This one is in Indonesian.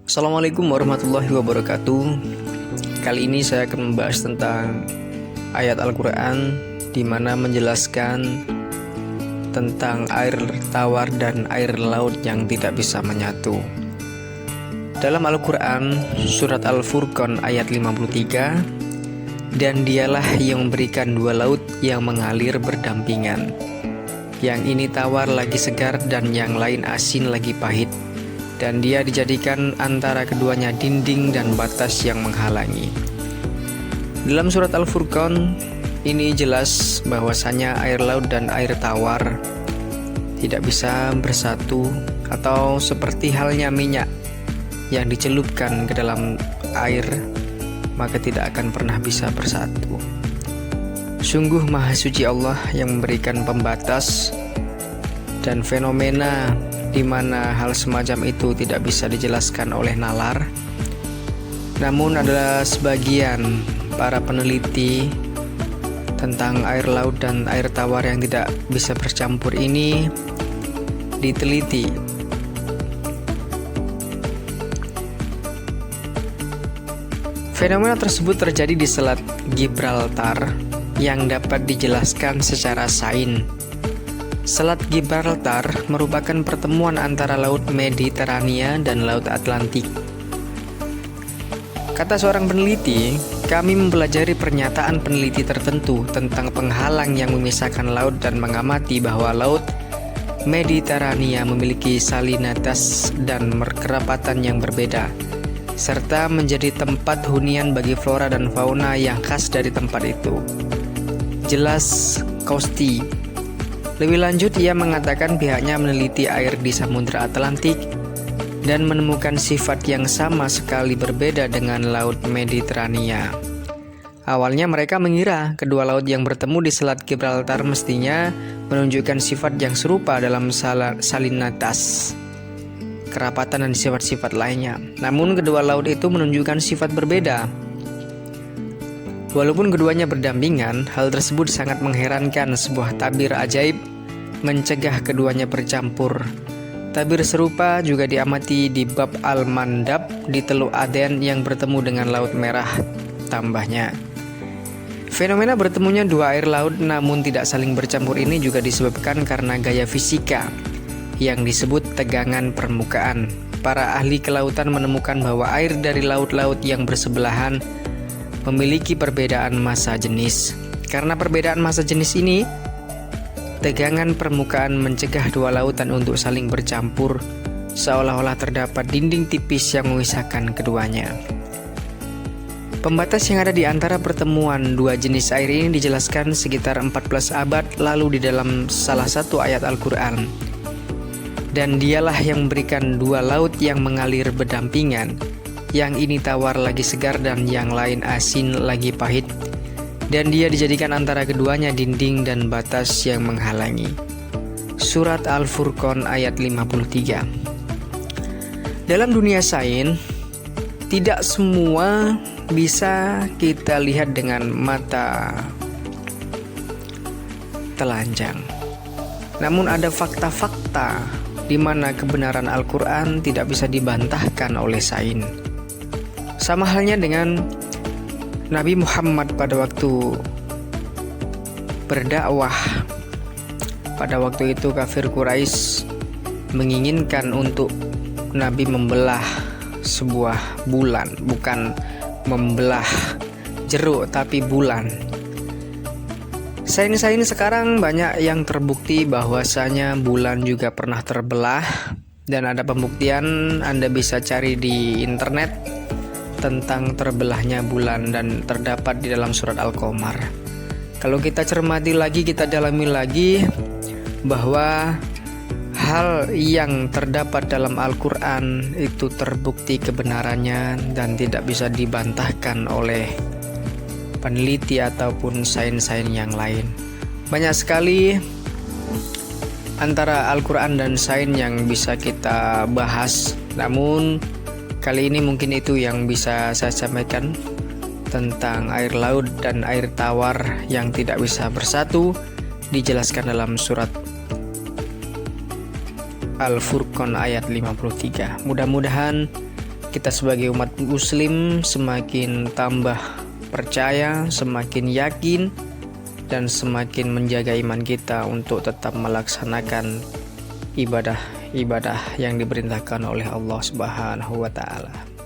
Assalamualaikum warahmatullahi wabarakatuh. Kali ini saya akan membahas tentang ayat Al-Quran di mana menjelaskan tentang air tawar dan air laut yang tidak bisa menyatu. Dalam Al-Quran, surat Al-Furqan ayat 53, dan dialah yang memberikan dua laut yang mengalir berdampingan. Yang ini tawar lagi segar dan yang lain asin lagi pahit. Dan dia dijadikan antara keduanya dinding dan batas yang menghalangi. Dalam surat Al-Furqan ini jelas bahwasanya air laut dan air tawar tidak bisa bersatu, atau seperti halnya minyak yang dicelupkan ke dalam air, maka tidak akan pernah bisa bersatu. Sungguh maha suci Allah yang memberikan pembatas dan fenomena di mana hal semacam itu tidak bisa dijelaskan oleh nalar. Namun adalah sebagian para peneliti tentang air laut dan air tawar yang tidak bisa bercampur ini diteliti. Fenomena tersebut terjadi di Selat Gibraltar yang dapat dijelaskan secara sains. Selat Gibraltar merupakan pertemuan antara Laut Mediterania dan Laut Atlantik. Kata seorang peneliti, kami mempelajari pernyataan peneliti tertentu tentang penghalang yang memisahkan laut dan mengamati bahwa Laut Mediterania memiliki salinitas dan kerapatan yang berbeda, serta menjadi tempat hunian bagi flora dan fauna yang khas dari tempat itu. Jelas Costi. Lebih lanjut, ia mengatakan pihaknya meneliti air di Samudra Atlantik dan menemukan sifat yang sama sekali berbeda dengan Laut Mediterania. Awalnya mereka mengira kedua laut yang bertemu di Selat Gibraltar mestinya menunjukkan sifat yang serupa dalam salinitas, kerapatan dan sifat-sifat lainnya. Namun kedua laut itu menunjukkan sifat berbeda. Walaupun keduanya berdampingan, hal tersebut sangat mengherankan. Sebuah tabir ajaib mencegah keduanya bercampur. Tabir serupa juga diamati di bab Al-Mandab di Teluk Aden yang bertemu dengan Laut Merah, tambahnya. Fenomena bertemunya dua air laut namun tidak saling bercampur ini juga disebabkan karena gaya fisika yang disebut tegangan permukaan. Para ahli kelautan menemukan bahwa air dari laut-laut yang bersebelahan memiliki perbedaan massa jenis. Karena perbedaan massa jenis ini, tegangan permukaan mencegah dua lautan untuk saling bercampur, seolah-olah terdapat dinding tipis yang memisahkan keduanya. Pembatas yang ada di antara pertemuan dua jenis air ini dijelaskan sekitar 14 abad lalu di dalam salah satu ayat Al-Quran. Dan dialah yang memberikan dua laut yang mengalir berdampingan. Yang ini tawar lagi segar dan yang lain asin lagi pahit. Dan dia dijadikan antara keduanya dinding dan batas yang menghalangi. Surat Al-Furqan ayat 53. Dalam dunia sains, tidak semua bisa kita lihat dengan mata telanjang. Namun ada fakta-fakta di mana kebenaran Al-Quran tidak bisa dibantahkan oleh sains. Sama halnya dengan Nabi Muhammad pada waktu berdakwah. Pada waktu itu kafir Quraisy menginginkan untuk Nabi membelah sebuah bulan, bukan membelah jeruk tapi bulan. Sains sekarang banyak yang terbukti bahwasanya bulan juga pernah terbelah, dan ada pembuktian. Anda bisa cari di internet tentang terbelahnya bulan dan terdapat di dalam surat Al-Qamar. Kalau kita cermati lagi, kita dalami lagi bahwa hal yang terdapat dalam Al-Quran itu terbukti kebenarannya dan tidak bisa dibantahkan oleh peneliti ataupun sains-sains yang lain. Banyak sekali antara Al-Quran dan sains yang bisa kita bahas, namun kali ini mungkin itu yang bisa saya sampaikan tentang air laut dan air tawar yang tidak bisa bersatu, dijelaskan dalam surat Al-Furqan ayat 53. Mudah-mudahan kita sebagai umat muslim semakin tambah percaya, semakin yakin, dan semakin menjaga iman kita untuk tetap melaksanakan ibadah yang diperintahkan oleh Allah Subhanahu wa Ta'ala.